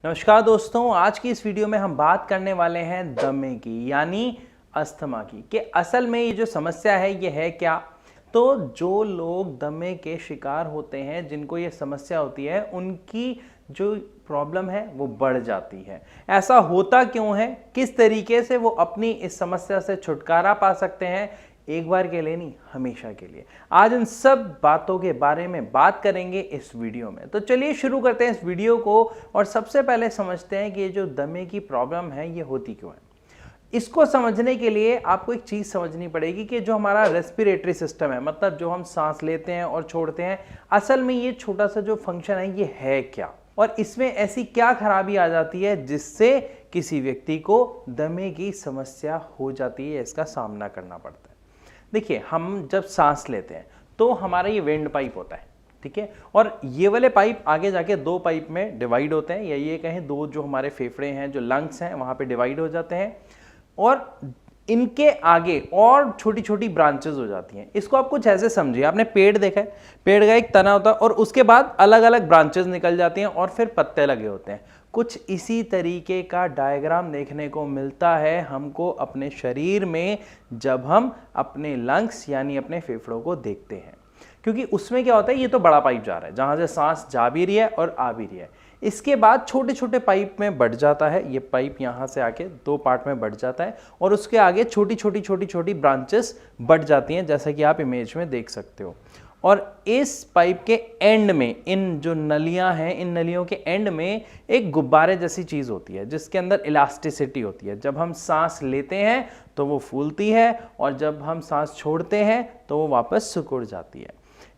नमस्कार दोस्तों, आज की इस वीडियो में हम बात करने वाले हैं दमे की यानी अस्थमा की कि असल में ये जो समस्या है ये है क्या। तो जो लोग दमे के शिकार होते हैं, जिनको ये समस्या होती है, उनकी जो प्रॉब्लम है वो बढ़ जाती है। ऐसा होता क्यों है, किस तरीके से वो अपनी इस समस्या से छुटकारा पा सकते हैं, एक बार के लिए नहीं हमेशा के लिए। आज इन सब बातों के बारे में बात करेंगे इस वीडियो में। तो चलिए शुरू करते हैं इस वीडियो को और सबसे पहले समझते हैं कि ये जो दमे की प्रॉब्लम है ये होती क्यों है। इसको समझने के लिए आपको एक चीज समझनी पड़ेगी कि जो हमारा रेस्पिरेटरी सिस्टम है, मतलब जो हम सांस लेते हैं और छोड़ते हैं, असल में ये छोटा सा जो फंक्शन है ये है क्या, और इसमें ऐसी क्या खराबी आ जाती है जिससे किसी व्यक्ति को दमे की समस्या हो जाती है, इसका सामना करना पड़ता है। देखिए, हम जब सांस लेते हैं तो हमारा ये वेंट पाइप होता है, ठीक है, और ये वाले पाइप आगे जाके दो पाइप में डिवाइड होते हैं, या ये कहें दो जो हमारे फेफड़े हैं, जो लंग्स हैं, वहां पे डिवाइड हो जाते हैं और इनके आगे और छोटी छोटी ब्रांचेस हो जाती हैं। इसको आप कुछ ऐसे समझिए, आपने पेड़ देखा है, पेड़ का एक तना होता है और उसके बाद अलग अलग ब्रांचेस निकल जाती हैं और फिर पत्ते लगे होते हैं। कुछ इसी तरीके का डायग्राम देखने को मिलता है हमको अपने शरीर में जब हम अपने लंग्स यानी अपने फेफड़ों को देखते हैं, क्योंकि उसमें क्या होता है, ये तो बड़ा पाइप जा रहा है जहां से सांस जा भी रही है और आ भी रही है। इसके बाद छोटे छोटे पाइप में बढ़ जाता है, ये पाइप यहां से आके दो पार्ट में बढ़ जाता है और उसके आगे छोटी छोटी छोटी छोटी ब्रांचेस बढ़ जाती हैं, जैसा कि आप इमेज में देख सकते हो। और इस पाइप के एंड में इन जो नलियां हैं, इन नलियों के एंड में एक गुब्बारे जैसी चीज होती है जिसके अंदर इलास्टिसिटी होती है। जब हम सांस लेते हैं तो वो फूलती है और जब हम सांस छोड़ते हैं तो वो वापस सिकुड़ जाती है।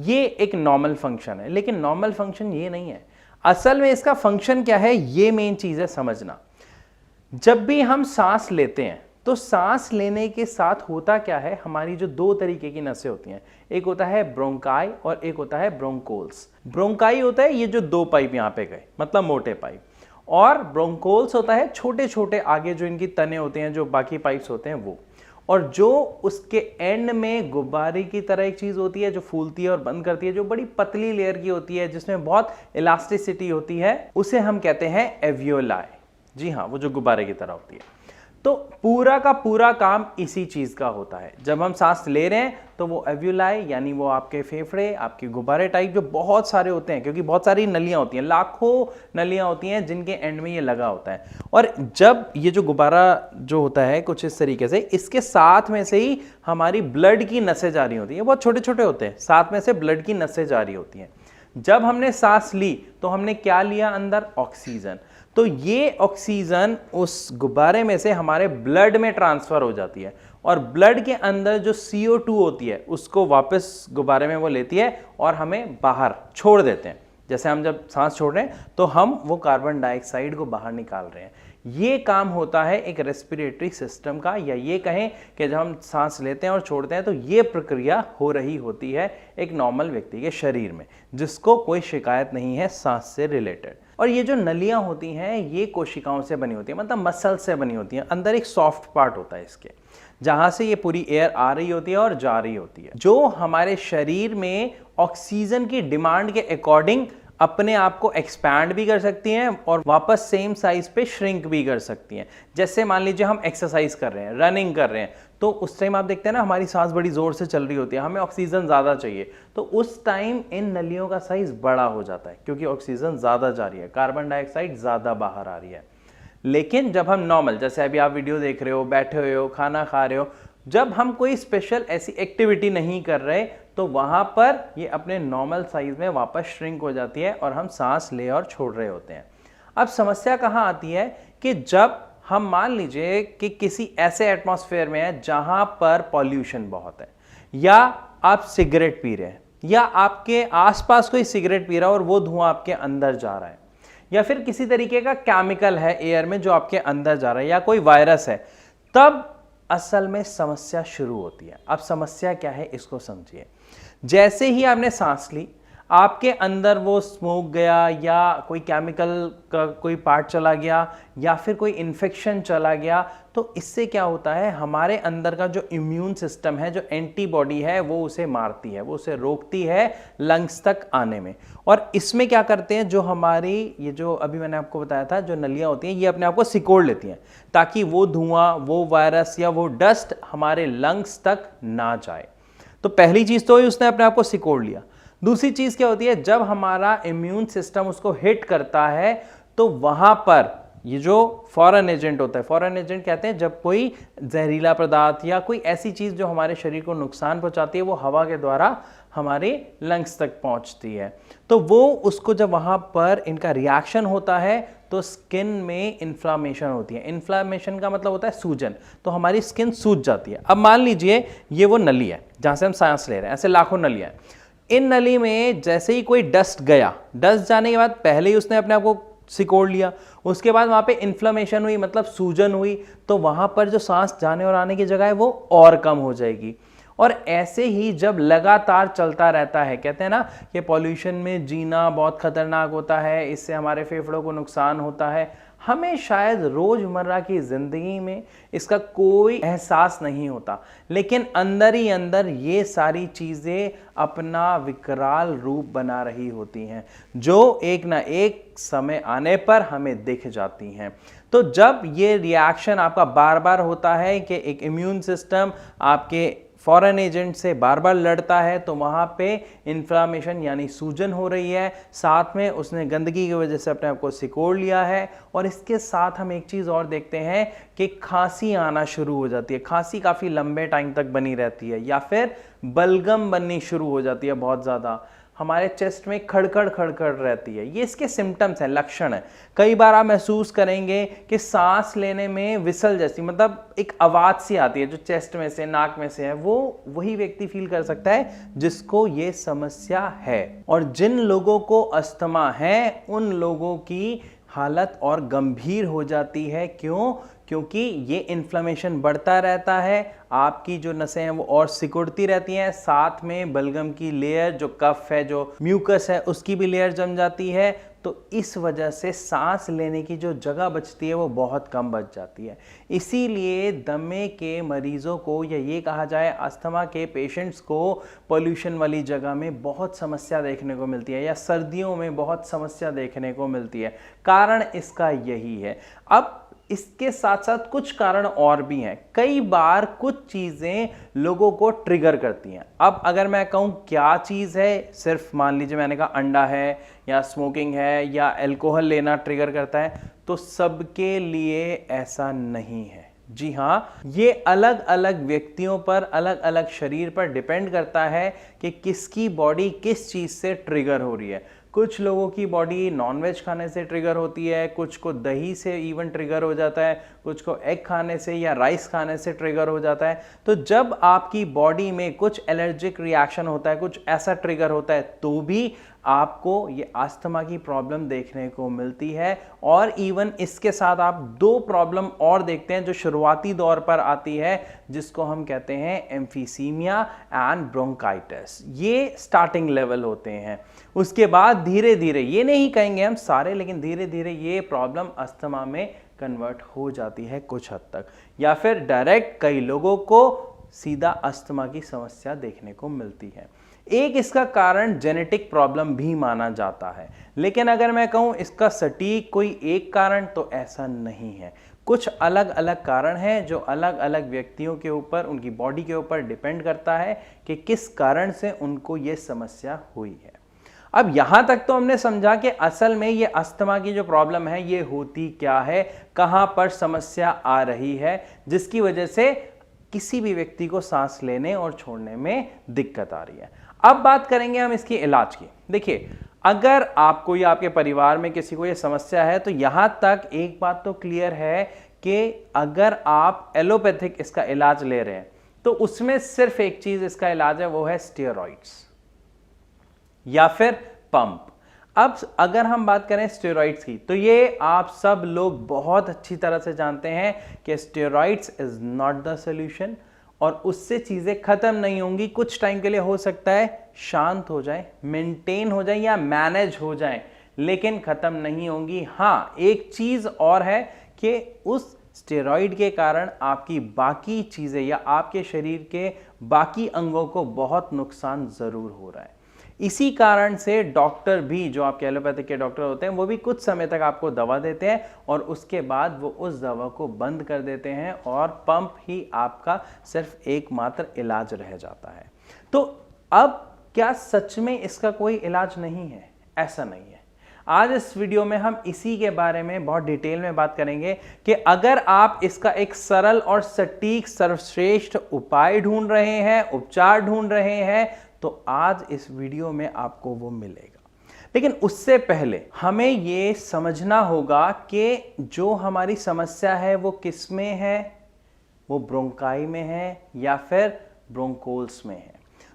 ये एक नॉर्मल फंक्शन है, लेकिन नॉर्मल फंक्शन ये नहीं है। असल में इसका फंक्शन क्या है, ये मेन चीज है समझना। जब भी हम सांस लेते हैं तो सांस लेने के साथ होता क्या है, हमारी जो दो तरीके की नसें होती हैं, एक होता है ब्रोंकाई और एक होता है ब्रोंकोल्स। ब्रोंकाई होता है ये जो दो पाइप यहां पे गए, मतलब मोटे पाइप, और ब्रोंकोल्स होता है छोटे छोटे आगे जो इनकी तने होते हैं, जो बाकी पाइप्स होते हैं वो। और जो उसके एंड में गुब्बारे की तरह एक चीज होती है जो फूलती है और बंद करती है, जो बड़ी पतली लेयर की होती है जिसमें बहुत इलास्टिसिटी होती है, उसे हम कहते हैं एवियोलाई। जी हाँ, वो जो गुब्बारे की तरह होती है। तो पूरा का पूरा काम इसी चीज का होता है। जब हम सांस ले रहे हैं तो वो एवियोलाई यानी वो आपके फेफड़े, आपके गुब्बारे टाइप जो बहुत सारे होते हैं, क्योंकि बहुत सारी नलियां होती हैं, लाखों नलियां होती हैं जिनके एंड में ये लगा होता है। और जब ये जो गुब्बारा जो होता है कुछ इस तरीके से, इसके साथ में से ही हमारी ब्लड की नसें जा रही होती हैं, बहुत छोटे छोटे होते हैं, साथ में से ब्लड की नसें जा रही होती हैं। जब हमने सांस ली तो हमने क्या लिया अंदर, ऑक्सीजन। तो ये ऑक्सीजन उस गुब्बारे में से हमारे ब्लड में ट्रांसफर हो जाती है और ब्लड के अंदर जो CO2 होती है उसको वापस गुब्बारे में वो लेती है और हमें बाहर छोड़ देते हैं। जैसे हम जब सांस छोड़ रहे हैं तो हम वो कार्बन डाइऑक्साइड को बाहर निकाल रहे हैं। ये काम होता है एक रेस्पिरेटरी सिस्टम का, या ये कहें कि जब हम सांस लेते हैं और छोड़ते हैं तो ये प्रक्रिया हो रही होती है एक नॉर्मल व्यक्ति के शरीर में, जिसको कोई शिकायत नहीं है सांस से रिलेटेड। और ये जो नलियां होती हैं ये कोशिकाओं से बनी होती है, मतलब मसल से बनी होती हैं। अंदर एक सॉफ्ट पार्ट होता है इसके, जहां से ये पूरी एयर आ रही होती है और जा रही होती है, जो हमारे शरीर में ऑक्सीजन की डिमांड के अकॉर्डिंग अपने आप को एक्सपैंड भी कर सकती हैं और वापस सेम साइज पे श्रिंक भी कर सकती हैं। जैसे मान लीजिए हम एक्सरसाइज कर रहे हैं, रनिंग कर रहे हैं, तो उस टाइम आप देखते हैं ना हमारी सांस बड़ी जोर से चल रही होती है, हमें ऑक्सीजन ज्यादा चाहिए, तो उस टाइम इन नलियों का साइज बड़ा हो जाता है क्योंकि ऑक्सीजन ज्यादा जा रही है, कार्बन डाइऑक्साइड ज्यादा बाहर आ रही है। लेकिन जब हम नॉर्मल, जैसे अभी आप वीडियो देख रहे हो, बैठे हुए हो, खाना खा रहे हो, जब हम कोई स्पेशल ऐसी एक्टिविटी नहीं कर रहे तो वहां पर ये अपने नॉर्मल साइज में वापस श्रिंक हो जाती है और हम सांस ले और छोड़ रहे होते हैं। अब समस्या कहां आती है कि जब हम मान लीजिए कि किसी ऐसे एटमॉस्फेयर में है जहां पर पॉल्यूशन बहुत है, या आप सिगरेट पी रहे हैं, या आपके आसपास कोई सिगरेट पी रहा है और वो धुआं आपके अंदर जा रहा है, या फिर किसी तरीके का केमिकल है एयर में जो आपके अंदर जा रहा है, या कोई वायरस है, तब असल में समस्या शुरू होती है। अब समस्या क्या है इसको समझिए। जैसे ही आपने सांस ली, आपके अंदर वो स्मोक गया या कोई केमिकल का कोई पार्ट चला गया या फिर कोई इन्फेक्शन चला गया, तो इससे क्या होता है, हमारे अंदर का जो इम्यून सिस्टम है, जो एंटीबॉडी है, वो उसे मारती है, वो उसे रोकती है लंग्स तक आने में। और इसमें क्या करते हैं, जो हमारी ये जो अभी मैंने आपको बताया था जो नलियां होती हैं, ये अपने आप को सिकोड़ लेती हैं ताकि वो धुआं, वो वायरस या वो डस्ट हमारे लंग्स तक ना जाए। तो पहली चीज तो उसने अपने आप को सिकोड़ लिया। दूसरी चीज क्या होती है, जब हमारा इम्यून सिस्टम उसको हिट करता है तो वहां पर ये जो फॉरेन एजेंट होता है, फॉरेन एजेंट कहते हैं जब कोई जहरीला पदार्थ या कोई ऐसी चीज जो हमारे शरीर को नुकसान पहुंचाती है वो हवा के द्वारा हमारे लंग्स तक पहुंचती है, तो वो उसको जब वहां पर इनका रिएक्शन होता है तो स्किन में इन्फ्लामेशन होती है। इन्फ्लामेशन का मतलब होता है सूजन, तो हमारी स्किन सूज जाती है। अब मान लीजिए ये वो नली है जहां से हम सांस ले रहे हैं, ऐसे लाखों नलियां हैं। इन नली में जैसे ही कोई डस्ट गया, डस्ट जाने के बाद पहले ही उसने अपने आप को सिकोड़ लिया, उसके बाद वहां पे इन्फ्लेमेशन हुई, मतलब सूजन हुई, तो वहां पर जो सांस जाने और आने की जगह है वो और कम हो जाएगी। और ऐसे ही जब लगातार चलता रहता है, कहते हैं ना कि पॉल्यूशन में जीना बहुत खतरनाक होता है, इससे हमारे फेफड़ों को नुकसान होता है। हमें शायद रोजमर्रा की जिंदगी में इसका कोई एहसास नहीं होता, लेकिन अंदर ही अंदर ये सारी चीजें अपना विकराल रूप बना रही होती हैं, जो एक ना एक समय आने पर हमें दिख जाती हैं। तो जब ये रिएक्शन आपका बार बार होता है कि एक इम्यून सिस्टम आपके फॉरेन एजेंट से बार बार लड़ता है, तो वहां पे इन्फ्लामेशन यानी सूजन हो रही है, साथ में उसने गंदगी की वजह से अपने आप को सिकोड़ लिया है। और इसके साथ हम एक चीज और देखते हैं कि खांसी आना शुरू हो जाती है, खांसी काफी लंबे टाइम तक बनी रहती है, या फिर बलगम बननी शुरू हो जाती है, बहुत ज्यादा हमारे चेस्ट में खड़खड़ खड़खड़ रहती है। ये इसके सिम्टम्स हैं, लक्षण है। कई बार आप महसूस करेंगे कि सांस लेने में विसल जैसी, मतलब एक आवाज सी आती है जो चेस्ट में से, नाक में से है, वो वही व्यक्ति फील कर सकता है जिसको ये समस्या है। और जिन लोगों को अस्थमा है उन लोगों की हालत और गंभीर हो जाती है। क्यों? क्योंकि ये इन्फ्लेमेशन बढ़ता रहता है, आपकी जो नसें हैं वो और सिकुड़ती रहती हैं, साथ में बलगम की लेयर, जो कफ है, जो म्यूकस है, उसकी भी लेयर जम जाती है। तो इस वजह से सांस लेने की जो जगह बचती है वो बहुत कम बच जाती है। इसीलिए दमे के मरीजों को, या ये कहा जाए अस्थमा के पेशेंट्स को, पोल्यूशन वाली जगह में बहुत समस्या देखने को मिलती है, या सर्दियों में बहुत समस्या देखने को मिलती है। कारण इसका यही है। अब इसके साथ साथ कुछ कारण और भी हैं। कई बार कुछ चीजें लोगों को ट्रिगर करती हैं। अब अगर मैं कहूं क्या चीज है, सिर्फ मान लीजिए मैंने कहा अंडा है या स्मोकिंग है या अल्कोहल लेना ट्रिगर करता है, तो सबके लिए ऐसा नहीं है। जी हाँ, ये अलग अलग व्यक्तियों पर, अलग अलग शरीर पर डिपेंड करता है कि किसकी बॉडी किस चीज से ट्रिगर हो रही है। कुछ लोगों की बॉडी नॉनवेज खाने से ट्रिगर होती है, कुछ को दही से इवन ट्रिगर हो जाता है, कुछ को एग खाने से या राइस खाने से ट्रिगर हो जाता है। तो जब आपकी बॉडी में कुछ एलर्जिक रिएक्शन होता है, कुछ ऐसा ट्रिगर होता है, तो भी आपको ये अस्थमा की प्रॉब्लम देखने को मिलती है। और इवन इसके साथ आप दो प्रॉब्लम और देखते हैं जो शुरुआती दौर पर आती है, जिसको हम कहते हैं एम्फीसीमिया एंड ब्रोंकाइटिस। ये स्टार्टिंग लेवल होते हैं। उसके बाद धीरे धीरे, ये नहीं कहेंगे हम सारे, लेकिन धीरे धीरे ये प्रॉब्लम अस्थमा में कन्वर्ट हो जाती है कुछ हद तक, या फिर डायरेक्ट कई लोगों को सीधा अस्थमा की समस्या देखने को मिलती है। एक इसका कारण जेनेटिक प्रॉब्लम भी माना जाता है, लेकिन अगर मैं कहूं इसका सटीक कोई एक कारण, तो ऐसा नहीं है। कुछ अलग अलग कारण हैं जो अलग अलग व्यक्तियों के ऊपर, उनकी बॉडी के ऊपर डिपेंड करता है कि किस कारण से उनको ये समस्या हुई है। अब यहां तक तो हमने समझा कि असल में ये अस्थमा की जो प्रॉब्लम है ये होती क्या है, कहां पर समस्या आ रही है, जिसकी वजह से किसी भी व्यक्ति को सांस लेने और छोड़ने में दिक्कत आ रही है। अब बात करेंगे हम इसकी इलाज की। देखिए, अगर आपको या आपके परिवार में किसी को यह समस्या है, तो यहां तक एक बात तो क्लियर है कि अगर आप एलोपैथिक इसका इलाज ले रहे हैं, तो उसमें सिर्फ एक चीज इसका इलाज है, वो है स्टेरॉइड्स या फिर पंप। अब अगर हम बात करें स्टेरॉइड्स की, तो ये आप सब लोग बहुत अच्छी तरह से जानते हैं कि steroids is not the solution, और उससे चीजें खत्म नहीं होंगी। कुछ टाइम के लिए हो सकता है शांत हो जाए, मेंटेन हो जाए या मैनेज हो जाए, लेकिन खत्म नहीं होंगी। हाँ, एक चीज और है कि उस स्टेरॉइड के कारण आपकी बाकी चीजें या आपके शरीर के बाकी अंगों को बहुत नुकसान जरूर हो रहा है। इसी कारण से डॉक्टर भी, जो आपके एलोपैथिक के डॉक्टर होते हैं, वो भी कुछ समय तक आपको दवा देते हैं और उसके बाद वो उस दवा को बंद कर देते हैं और पंप ही आपका सिर्फ एकमात्र इलाज रह जाता है। तो अब क्या सच में इसका कोई इलाज नहीं है? ऐसा नहीं है। आज इस वीडियो में हम इसी के बारे में बहुत डिटेल में बात करेंगे कि अगर आप इसका एक सरल और सटीक सर्वश्रेष्ठ उपाय ढूंढ रहे हैं, उपचार ढूंढ रहे हैं, तो आज इस वीडियो में आपको वो मिलेगा। लेकिन उससे पहले हमें ये समझना होगा कि जो हमारी समस्या है वो किस में है, वो ब्रोंकाई में है या फिर ब्रोंकोल्स में है।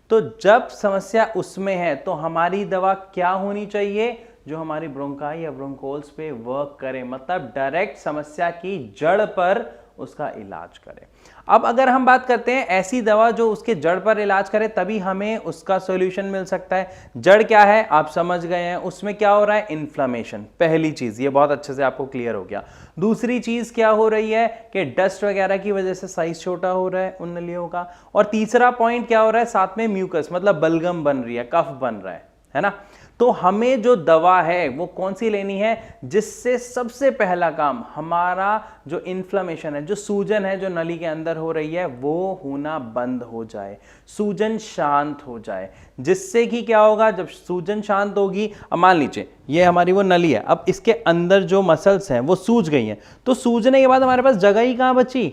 तो जब समस्या उसमें है तो हमारी दवा क्या होनी चाहिए? जो हमारी ब्रोंकाई या ब्रोंकोल्स पे वर्क करे, मतलब डायरेक्ट समस्या की जड़ पर उसका इलाज करे। अब अगर हम बात करते हैं ऐसी दवा जो उसके जड़ पर इलाज करे, तभी हमें उसका सॉल्यूशन मिल सकता है। जड़ क्या है आप समझ गए हैं, उसमें क्या हो रहा है? इन्फ्लेमेशन। पहली चीज, ये बहुत अच्छे से आपको क्लियर हो गया। दूसरी चीज क्या हो रही है कि डस्ट वगैरह की वजह से साइज छोटा हो रहा है उन नलियों का। और तीसरा पॉइंट क्या हो रहा है? साथ में म्यूकस, मतलब बलगम बन रही है, कफ बन रहा है ना। तो हमें जो दवा है वो कौन सी लेनी है जिससे सबसे पहला काम हमारा जो इन्फ्लेमेशन है, जो सूजन है जो नली के अंदर हो रही है, वो होना बंद हो जाए, सूजन शांत हो जाए। जिससे कि क्या होगा, जब सूजन शांत होगी, अब मान लीजिए ये हमारी वो नली है, अब इसके अंदर जो मसल्स हैं वो सूज गई हैं, तो सूजने के बाद हमारे पास जगह ही कहां बची?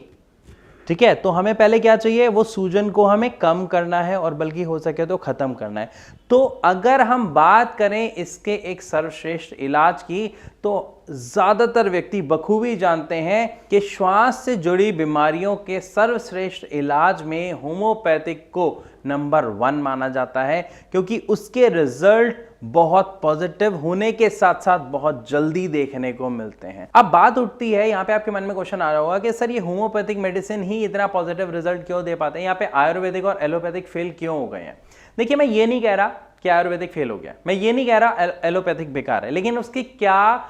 ठीक है, तो हमें पहले क्या चाहिए? वो सूजन को हमें कम करना है और बल्कि हो सके तो खत्म करना है। तो अगर हम बात करें इसके एक सर्वश्रेष्ठ इलाज की, तो ज्यादातर व्यक्ति बखूबी जानते हैं कि श्वास से जुड़ी बीमारियों के सर्वश्रेष्ठ इलाज में होम्योपैथिक को नंबर 1 माना जाता है, क्योंकि उसके रिजल्ट बहुत पॉजिटिव होने के साथ साथ बहुत जल्दी देखने को मिलते हैं। अब बात उठती है, यहाँ पे आपके मन में क्वेश्चन आ रहा होगा कि सर ये होम्योपैथिक मेडिसिन ही इतना पॉजिटिव रिजल्ट क्यों दे पाते हैं, यहाँ पे आयुर्वेदिक और एलोपैथिक फेल क्यों हो गए हैं? देखिए, मैं ये नहीं कह रहा कि आयुर्वेदिक फेल हो गया, मैं ये नहीं कह रहा एलोपैथिक बेकार है, लेकिन उसकी क्या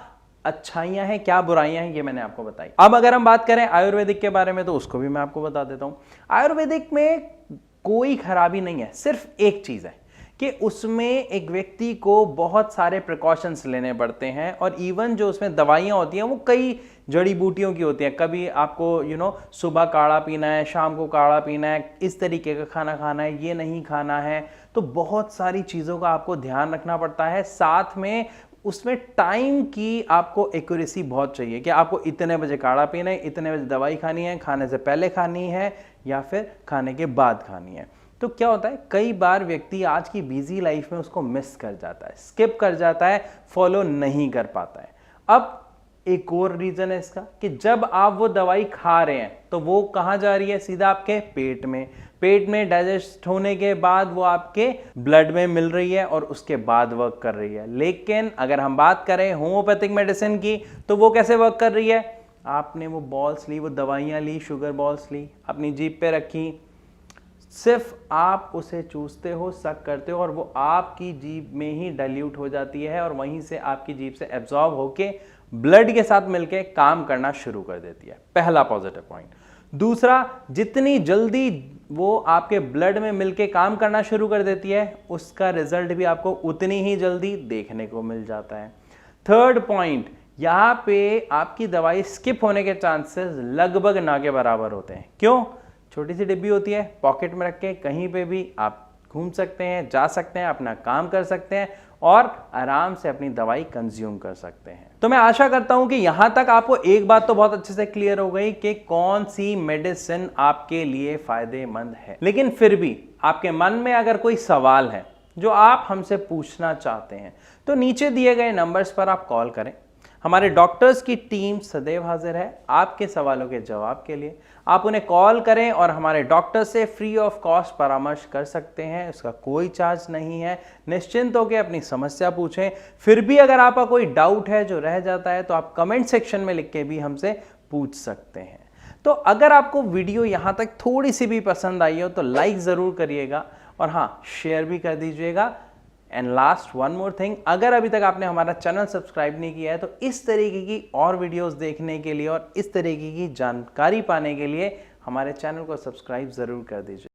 अच्छाइयां हैं, क्या बुराइयां हैं, ये मैंने आपको बताई। अब अगर हम बात करें आयुर्वेदिक के बारे में, तो उसको भी मैं आपको बता देता हूं। आयुर्वेदिक में कोई खराबी नहीं है, सिर्फ एक चीज है कि उसमें एक व्यक्ति को बहुत सारे प्रिकॉशंस लेने पड़ते हैं, और इवन जो उसमें दवाइयां होती हैं वो कई जड़ी बूटियों की होती हैं। कभी आपको सुबह काढ़ा पीना है, शाम को काढ़ा पीना है, इस तरीके का खाना खाना है, ये नहीं खाना है। तो बहुत सारी चीज़ों का आपको ध्यान रखना पड़ता है। साथ में उसमें टाइम की आपको एक्यूरेसी बहुत चाहिए कि आपको इतने बजे काढ़ा पीना है, इतने बजे दवाई खानी है, खाने से पहले खानी है या फिर खाने के बाद खानी है। तो क्या होता है, कई बार व्यक्ति आज की बिजी लाइफ में उसको मिस कर जाता है, स्किप कर जाता है, फॉलो नहीं कर पाता है। अब एक और रीजन है इसका कि जब आप वो दवाई खा रहे हैं तो वो कहां जा रही है? सीधा आपके पेट में। पेट में डाइजेस्ट होने के बाद वो आपके ब्लड में मिल रही है और उसके बाद वर्क कर रही है। लेकिन अगर हम बात करें होम्योपैथिक मेडिसिन की, तो वो कैसे वर्क कर रही है? आपने वो बॉल्स ली, वो दवाइयां ली, शुगर बॉल्स ली, अपनी जीभ पे रखी, सिर्फ आप उसे चूसते हो, सक करते हो, और वो आपकी जीभ में ही डाइल्यूट हो जाती है और वहीं से आपकी जीभ से एब्जॉर्ब होके ब्लड के साथ मिलके काम करना शुरू कर देती है। पहला पॉजिटिव पॉइंट। दूसरा, जितनी जल्दी वो आपके ब्लड में मिलके काम करना शुरू कर देती है, उसका रिजल्ट भी आपको उतनी ही जल्दी देखने को मिल जाता है। थर्ड पॉइंट, यहां पे आपकी दवाई स्किप होने के चांसेस लगभग ना के बराबर होते हैं। क्यों? छोटी सी डिब्बी होती है, पॉकेट में रख के कहीं पे भी आप घूम सकते हैं, जा सकते हैं, अपना काम कर सकते हैं और आराम से अपनी दवाई कंज्यूम कर सकते हैं। तो मैं आशा करता हूं कि यहां तक आपको एक बात तो बहुत अच्छे से क्लियर हो गई कि कौन सी मेडिसिन आपके लिए फायदेमंद है। लेकिन फिर भी आपके मन में अगर कोई सवाल है जो आप हमसे पूछना चाहते हैं, तो नीचे दिए गए नंबर्स पर आप कॉल करें। हमारे डॉक्टर्स की टीम सदैव हाजिर है आपके सवालों के जवाब के लिए। आप उन्हें कॉल करें और हमारे डॉक्टर से फ्री ऑफ कॉस्ट परामर्श कर सकते हैं, उसका कोई चार्ज नहीं है। निश्चिंत होकर अपनी समस्या पूछें। फिर भी अगर आपका कोई डाउट है जो रह जाता है, तो आप कमेंट सेक्शन में लिख के भी हमसे पूछ सकते हैं। तो अगर आपको वीडियो यहां तक थोड़ी सी भी पसंद आई हो तो लाइक ज़रूर करिएगा और हाँ, शेयर भी कर दीजिएगा। And last one more thing, अगर अभी तक आपने हमारा चैनल सब्सक्राइब नहीं किया है तो इस तरीके की और वीडियोस देखने के लिए और इस तरीके की जानकारी पाने के लिए हमारे चैनल को सब्सक्राइब ज़रूर कर दीजिए।